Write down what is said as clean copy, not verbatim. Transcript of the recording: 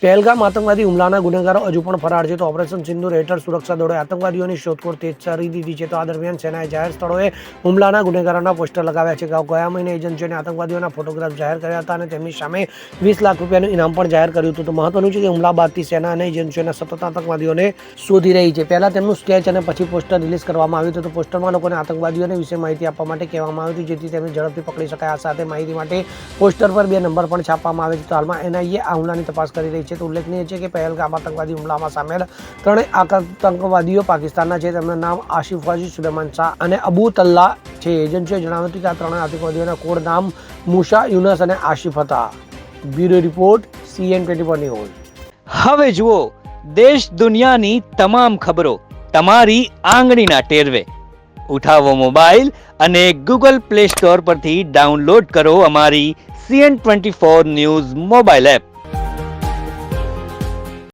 પહેલગામ આતંકવાદી હુમલાના ગુનેગારો હજુ પણ ફરાર છે. તો ઓપરેશન સિંદૂર હેઠળ સુરક્ષા દળોએ આતંકવાદીઓની શોધખોળ તેજ કરી દીધી છે. તો આ દરમિયાન સેનાએ જાહેર સ્થળોએ હુમલાના ગુનેગારોના પોસ્ટર લગાવ્યા છે. ગયા મહિને એજન્સીઓને આતંકવાદીઓના ફોટોગ્રાફ જાહેર કર્યા હતા અને તેમની સામે 20 લાખ રૂપિયાનું ઇનામ પણ જાહેર કર્યું હતું. તો મહત્વનું છે કે હુમલા બાદથી સેના અને એજન્સીઓને સતત આતંકવાદીઓને શોધી રહી છે. પહેલા તેમનું સ્કેચ અને પછી પોસ્ટર રિલીઝ કરવામાં આવ્યું હતું. તો પોસ્ટરમાં લોકોને આતંકવાદીઓને વિશે માહિતી આપવા માટે કહેવામાં આવ્યું હતું, જેથી તેમને ઝડપથી પકડી શકાય. આ સાથે માહિતી માટે પોસ્ટર પર 2 નંબર પણ છાપવામાં આવે છે. તો હાલમાં એનઆઈએ આ હુમલાની તપાસ કરી રહી છે. તો ઉલ્લેખનીય છે કે પહેલગામ આતંકવાદી હુમલામાં સામેલ 3 આતંકવાદીઓ પાકિસ્તાનના છે. તેમના નામ આસિફ હાજી, સુલેમાન શાહ અને અબુ તલ્લા છે. એજન્સીએ જણાવ્યું હતું કે આ 3 આતંકવાદીઓના કોડ નામ મુસા, યુનસ અને આસિફ હતા. Bureau report, CN24 news. હવે જુઓ દેશ દુનિયાની તમામ ખબરો તમારી આંગળીના ટેરવે. ઉઠાવો મોબાઈલ અને ગૂગલ પ્લે સ્ટોર પરથી ડાઉનલોડ કરો અમારી CN24 ન્યૂઝ મોબાઈલ એપ.